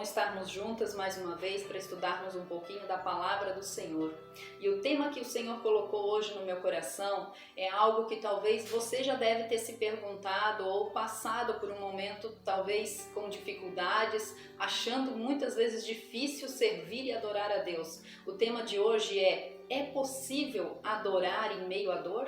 estarmos juntas mais uma vez para estudarmos um pouquinho da palavra do Senhor. E o tema que o Senhor colocou hoje no meu coração é algo que talvez você já deve ter se perguntado ou passado por um momento talvez com dificuldades, achando muitas vezes difícil servir e adorar a Deus. O tema de hoje é possível adorar em meio à dor?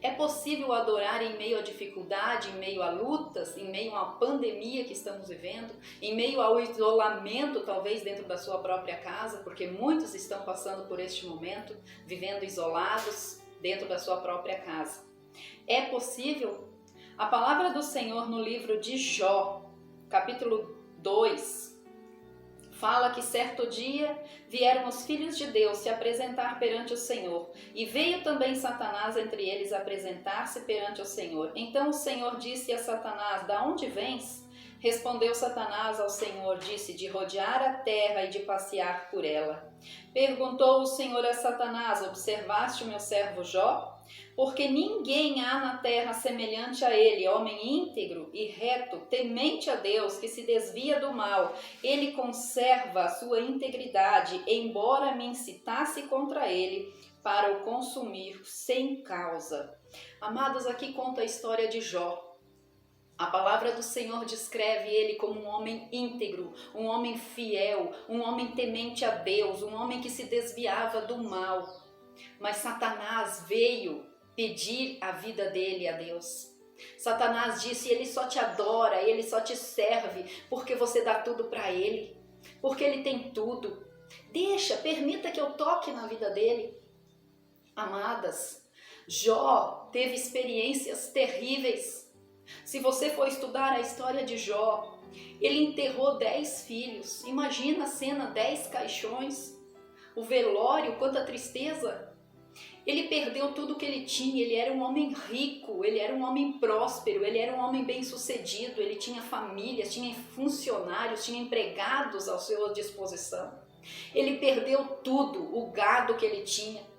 É possível adorar em meio à dificuldade, em meio a lutas, em meio à pandemia que estamos vivendo, em meio ao isolamento talvez dentro da sua própria casa, porque muitos estão passando por este momento, vivendo isolados dentro da sua própria casa. É possível? A palavra do Senhor no livro de Jó, capítulo 2, fala que certo dia vieram os filhos de Deus se apresentar perante o Senhor, e veio também Satanás entre eles apresentar-se perante o Senhor. Então o Senhor disse a Satanás: "Da onde vens?" Respondeu Satanás ao Senhor, disse: "De rodear a terra e de passear por ela." Perguntou o Senhor a Satanás: "Observaste o meu servo Jó? Porque ninguém há na terra semelhante a ele, homem íntegro e reto, temente a Deus, que se desvia do mal. Ele conserva a sua integridade, embora me incitasse contra ele para o consumir sem causa." Amados, aqui conta a história de Jó. A palavra do Senhor descreve ele como um homem íntegro, um homem fiel, um homem temente a Deus, um homem que se desviava do mal. Mas Satanás veio pedir a vida dele a Deus. Satanás disse: ele só te adora, ele só te serve porque você dá tudo para ele, porque ele tem tudo. Permita que eu toque na vida dele. Amadas, Jó teve experiências terríveis. Se você for estudar a história de Jó, ele enterrou 10 filhos. Imagina a cena, 10 caixões, o velório, quanta tristeza. Ele perdeu tudo que ele tinha. Ele era um homem rico, ele era um homem próspero, ele era um homem bem-sucedido, ele tinha família, tinha funcionários, tinha empregados à sua disposição. Ele perdeu tudo, o gado que ele tinha.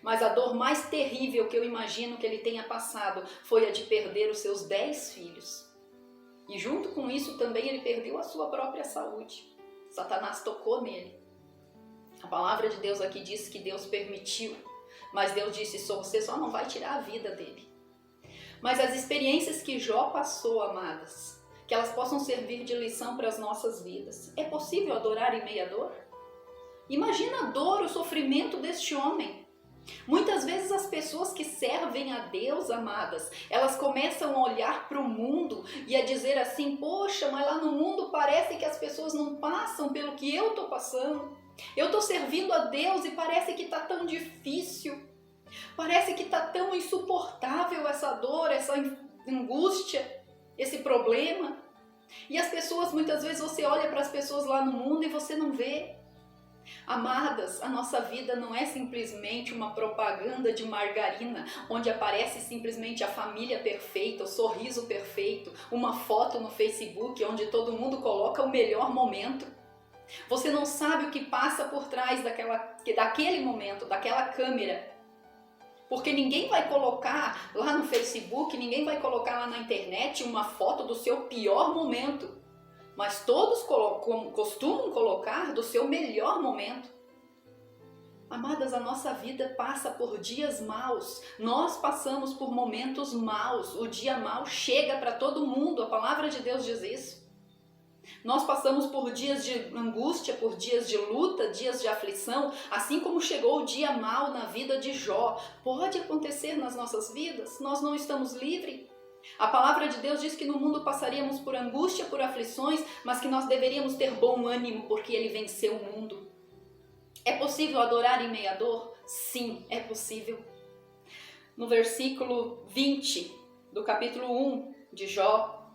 Mas a dor mais terrível que eu imagino que ele tenha passado foi a de perder os seus 10 filhos. E junto com isso também ele perdeu a sua própria saúde. Satanás tocou nele. A palavra de Deus aqui diz que Deus permitiu, mas Deus disse: você só não vai tirar a vida dele. Mas as experiências que Jó passou, amadas, que elas possam servir de lição para as nossas vidas. É possível adorar em meio à dor? Imagina a dor, o sofrimento deste homem. Muitas vezes as pessoas que servem a Deus, amadas, elas começam a olhar para o mundo e a dizer assim: poxa, mas lá no mundo parece que as pessoas não passam pelo que eu estou passando. Eu estou servindo a Deus e parece que está tão difícil, parece que está tão insuportável essa dor, essa angústia, esse problema. E as pessoas, muitas vezes você olha para as pessoas lá no mundo e você não vê. Amadas, a nossa vida não é simplesmente uma propaganda de margarina, onde aparece simplesmente a família perfeita, o sorriso perfeito, uma foto no Facebook onde todo mundo coloca o melhor momento. Você não sabe o que passa por trás daquele momento, daquela câmera. Porque ninguém vai colocar lá no Facebook, ninguém vai colocar lá na internet uma foto do seu pior momento. Mas todos costumam colocar do seu melhor momento. Amadas, a nossa vida passa por dias maus. Nós passamos por momentos maus. O dia mau chega para todo mundo. A palavra de Deus diz isso. Nós passamos por dias de angústia, por dias de luta, dias de aflição, assim como chegou o dia mau na vida de Jó. Pode acontecer nas nossas vidas. Nós não estamos livres. A palavra de Deus diz que no mundo passaríamos por angústia, por aflições, mas que nós deveríamos ter bom ânimo porque ele venceu o mundo. É possível adorar em meio à dor? Sim, é possível. No versículo 20 do capítulo 1 de Jó,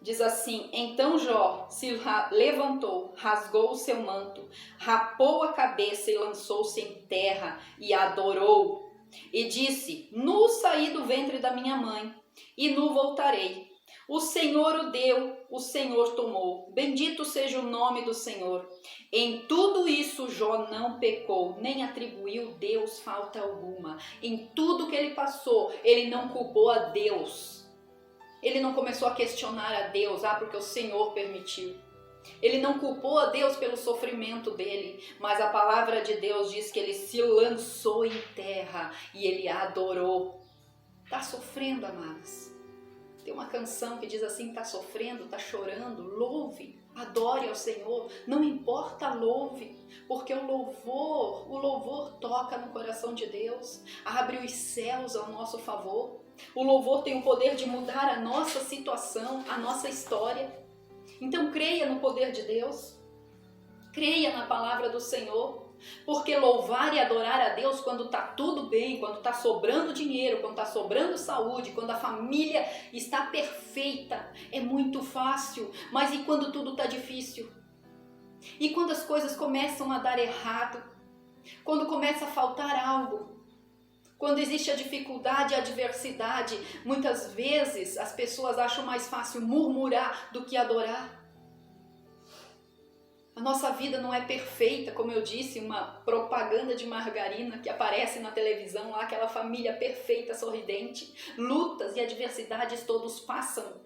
diz assim: então Jó se levantou, rasgou o seu manto, rapou a cabeça e lançou-se em terra e adorou. E disse: nu saí do ventre da minha mãe, e nu voltarei. O Senhor o deu, o Senhor tomou. Bendito seja o nome do Senhor. Em tudo isso Jó não pecou, nem atribuiu a Deus falta alguma. Em tudo que ele passou, ele não culpou a Deus. Ele não começou a questionar a Deus, porque o Senhor permitiu. Ele não culpou a Deus pelo sofrimento dele, mas a palavra de Deus diz que ele se lançou em terra e ele adorou. Está sofrendo, amadas? Tem uma canção que diz assim, está sofrendo, está chorando, louve, adore ao Senhor, não importa, louve, porque o louvor toca no coração de Deus, abre os céus ao nosso favor. O louvor tem o poder de mudar a nossa situação, a nossa história. Então creia no poder de Deus, creia na palavra do Senhor, porque louvar e adorar a Deus quando está tudo bem, quando está sobrando dinheiro, quando está sobrando saúde, quando a família está perfeita, é muito fácil. Mas e quando tudo está difícil? E quando as coisas começam a dar errado? Quando começa a faltar algo? Quando existe a dificuldade, a adversidade, muitas vezes as pessoas acham mais fácil murmurar do que adorar. A nossa vida não é perfeita, como eu disse, uma propaganda de margarina que aparece na televisão, lá aquela família perfeita, sorridente. Lutas e adversidades todos passam,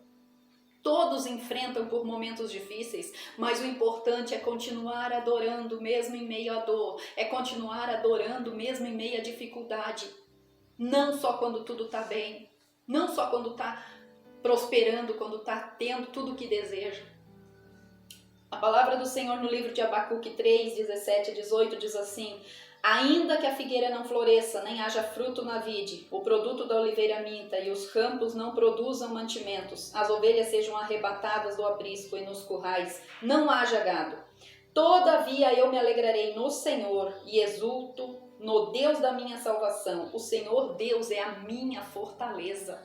todos enfrentam por momentos difíceis, mas o importante é continuar adorando mesmo em meio à dor, é continuar adorando mesmo em meio à dificuldade. Não só quando tudo está bem, não só quando está prosperando, quando está tendo tudo o que deseja. A palavra do Senhor no livro de Abacuque 3, 17 e 18 diz assim: ainda que a figueira não floresça, nem haja fruto na vide, o produto da oliveira minta e os campos não produzam mantimentos, as ovelhas sejam arrebatadas do aprisco e nos currais não haja gado. Todavia eu me alegrarei no Senhor e exulto no Deus da minha salvação. O Senhor Deus é a minha fortaleza.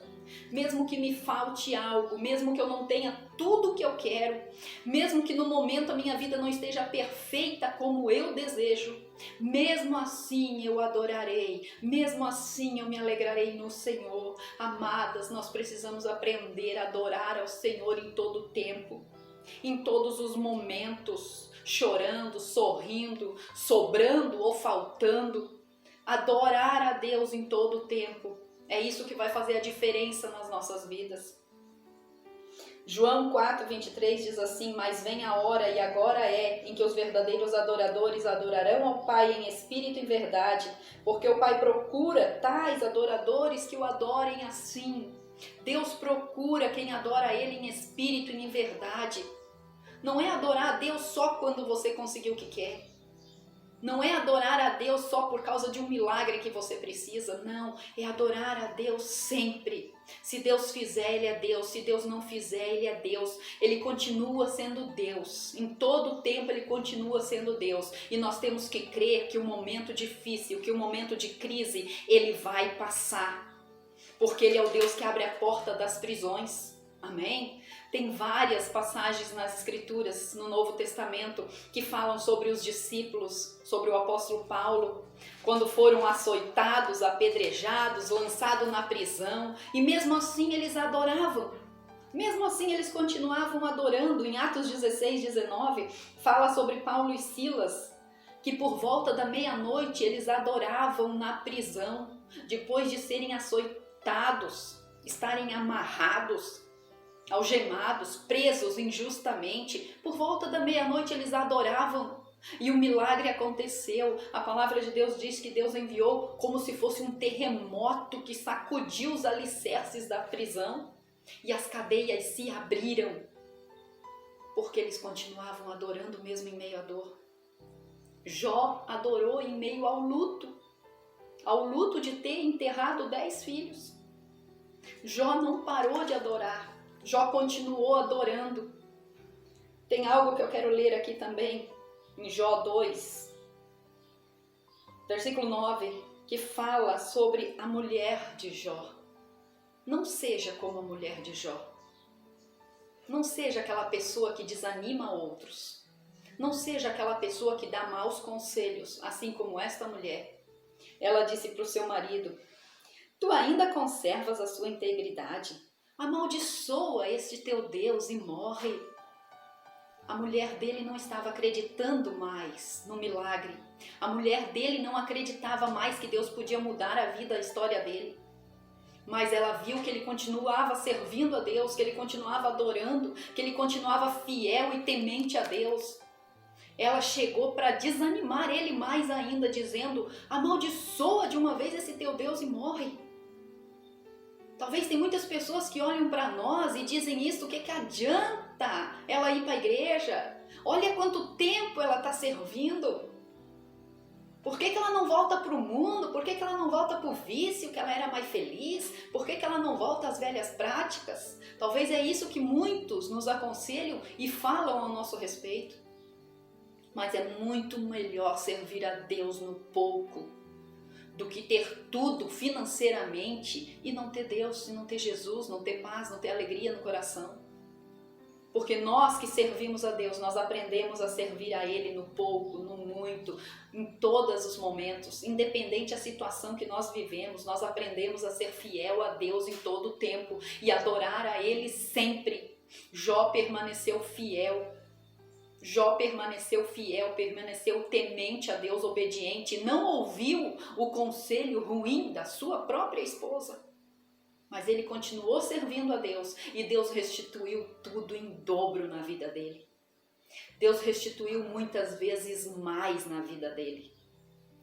Mesmo que me falte algo, mesmo que eu não tenha tudo o que eu quero, mesmo que no momento a minha vida não esteja perfeita como eu desejo, mesmo assim eu adorarei, mesmo assim eu me alegrarei no Senhor. Amadas, nós precisamos aprender a adorar ao Senhor em todo o tempo, em todos os momentos, chorando, sorrindo, sobrando ou faltando. Adorar a Deus em todo o tempo. É isso que vai fazer a diferença nas nossas vidas. João 4:23 diz assim: mas vem a hora, e agora é, em que os verdadeiros adoradores adorarão ao Pai em espírito e verdade, porque o Pai procura tais adoradores que o adorem assim. Deus procura quem adora a Ele em espírito e em verdade. Não é adorar a Deus só quando você conseguiu o que quer. Não é adorar a Deus só por causa de um milagre que você precisa. Não, é adorar a Deus sempre. Se Deus fizer, Ele é Deus. Se Deus não fizer, Ele é Deus. Ele continua sendo Deus. Em todo o tempo Ele continua sendo Deus. E nós temos que crer que o momento difícil, que o momento de crise, Ele vai passar. Porque Ele é o Deus que abre a porta das prisões. Amém? Tem várias passagens nas Escrituras, no Novo Testamento, que falam sobre os discípulos, sobre o apóstolo Paulo, quando foram açoitados, apedrejados, lançados na prisão, e mesmo assim eles adoravam. Mesmo assim eles continuavam adorando. Em Atos 16, 19, fala sobre Paulo e Silas, que por volta da meia-noite eles adoravam na prisão, depois de serem açoitados, estarem amarrados, algemados, presos injustamente. Por volta da meia-noite eles adoravam e o milagre aconteceu. A palavra de Deus diz que Deus enviou como se fosse um terremoto que sacudiu os alicerces da prisão e as cadeias se abriram, porque eles continuavam adorando mesmo em meio à dor. Jó adorou em meio ao luto de ter enterrado 10 filhos. Jó não parou de adorar. Jó continuou adorando. Tem algo que eu quero ler aqui também, em Jó 2, versículo 9, que fala sobre a mulher de Jó. Não seja como a mulher de Jó. Não seja aquela pessoa que desanima outros. Não seja aquela pessoa que dá maus conselhos, assim como esta mulher. Ela disse para o seu marido: tu ainda conservas a sua integridade? Amaldiçoa este teu Deus e morre. A mulher dele não estava acreditando mais no milagre. A mulher dele não acreditava mais que Deus podia mudar a vida, a história dele. Mas ela viu que ele continuava servindo a Deus, que ele continuava adorando, que ele continuava fiel e temente a Deus. Ela chegou para desanimar ele mais ainda, dizendo: amaldiçoa de uma vez esse teu Deus e morre. Talvez tem muitas pessoas que olham para nós e dizem isso: o que adianta ela ir para a igreja? Olha quanto tempo ela está servindo. Por que ela não volta para o mundo? Por que ela não volta para o vício, que ela era mais feliz? Por que ela não volta às velhas práticas? Talvez é isso que muitos nos aconselham e falam ao nosso respeito. Mas é muito melhor servir a Deus no pouco do que ter tudo financeiramente e não ter Deus, e não ter Jesus, não ter paz, não ter alegria no coração. Porque nós que servimos a Deus, nós aprendemos a servir a Ele no pouco, no muito, em todos os momentos, independente da situação que nós vivemos, nós aprendemos a ser fiel a Deus em todo o tempo e adorar a Ele sempre. Jó permaneceu fiel. Jó permaneceu fiel, permaneceu temente a Deus, obediente, não ouviu o conselho ruim da sua própria esposa. Mas ele continuou servindo a Deus e Deus restituiu tudo em dobro na vida dele. Deus restituiu muitas vezes mais na vida dele.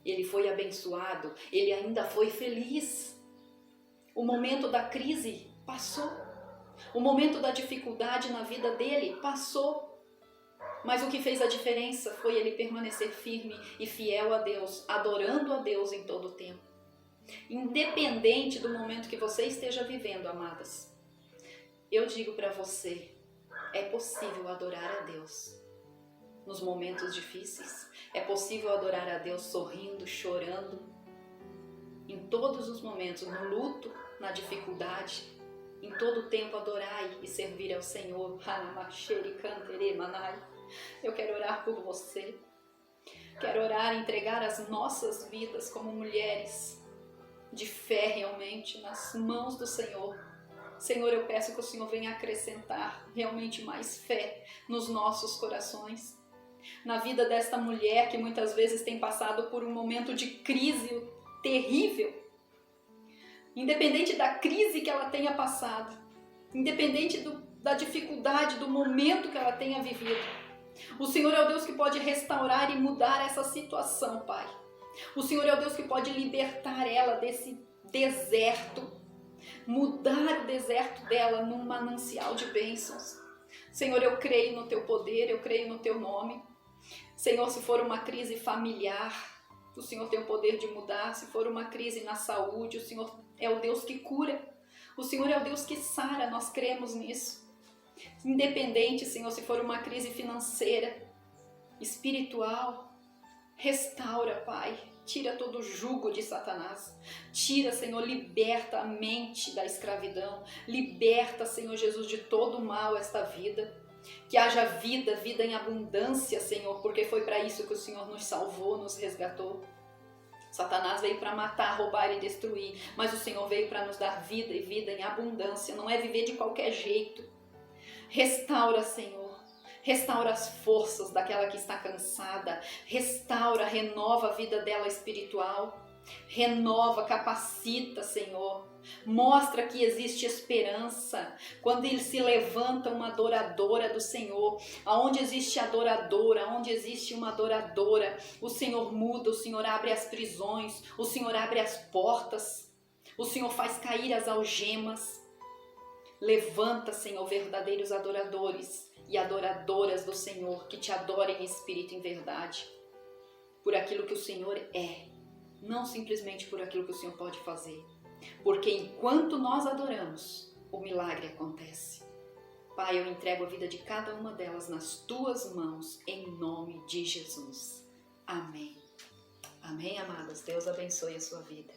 Ele foi abençoado, ele ainda foi feliz. O momento da crise passou. O momento da dificuldade na vida dele passou. Mas o que fez a diferença foi ele permanecer firme e fiel a Deus, adorando a Deus em todo o tempo. Independente do momento que você esteja vivendo, amadas, eu digo para você, é possível adorar a Deus nos momentos difíceis. É possível adorar a Deus sorrindo, chorando, em todos os momentos, no luto, na dificuldade. Em todo o tempo adorai e servir ao Senhor. Eu quero orar por você. Quero orar e entregar as nossas vidas como mulheres de fé realmente nas mãos do Senhor. Senhor, eu peço que o Senhor venha acrescentar realmente mais fé nos nossos corações. Na vida desta mulher que muitas vezes tem passado por um momento de crise terrível. Independente da crise que ela tenha passado, independente da dificuldade, do momento que ela tenha vivido, o Senhor é o Deus que pode restaurar e mudar essa situação, Pai. O Senhor é o Deus que pode libertar ela desse deserto, mudar o deserto dela num manancial de bênçãos. Senhor, eu creio no Teu poder, eu creio no Teu nome. Senhor, se for uma crise familiar, o Senhor tem o poder de mudar. Se for uma crise na saúde, o Senhor é o Deus que cura. O Senhor é o Deus que sara, nós cremos nisso. Independente, Senhor, se for uma crise financeira, espiritual, restaura, Pai. Tira todo o jugo de Satanás. Tira, Senhor, liberta a mente da escravidão. Liberta, Senhor Jesus, de todo o mal esta vida. Que haja vida, vida em abundância, Senhor, porque foi para isso que o Senhor nos salvou, nos resgatou. Satanás veio para matar, roubar e destruir, mas o Senhor veio para nos dar vida e vida em abundância. Não é viver de qualquer jeito. Restaura, Senhor. Restaura as forças daquela que está cansada. Restaura, renova a vida dela espiritual. Renova, capacita, Senhor. Mostra que existe esperança. Quando ele se levanta uma adoradora do Senhor, aonde existe adoradora, onde existe uma adoradora, o Senhor muda, o Senhor abre as prisões, o Senhor abre as portas, o Senhor faz cair as algemas. Levanta, Senhor, verdadeiros adoradores e adoradoras do Senhor, que te adorem em espírito e em verdade, por aquilo que o Senhor é, não simplesmente por aquilo que o Senhor pode fazer. Porque enquanto nós adoramos, o milagre acontece. Pai, eu entrego a vida de cada uma delas nas Tuas mãos, em nome de Jesus. Amém. Amém, amadas. Deus abençoe a sua vida.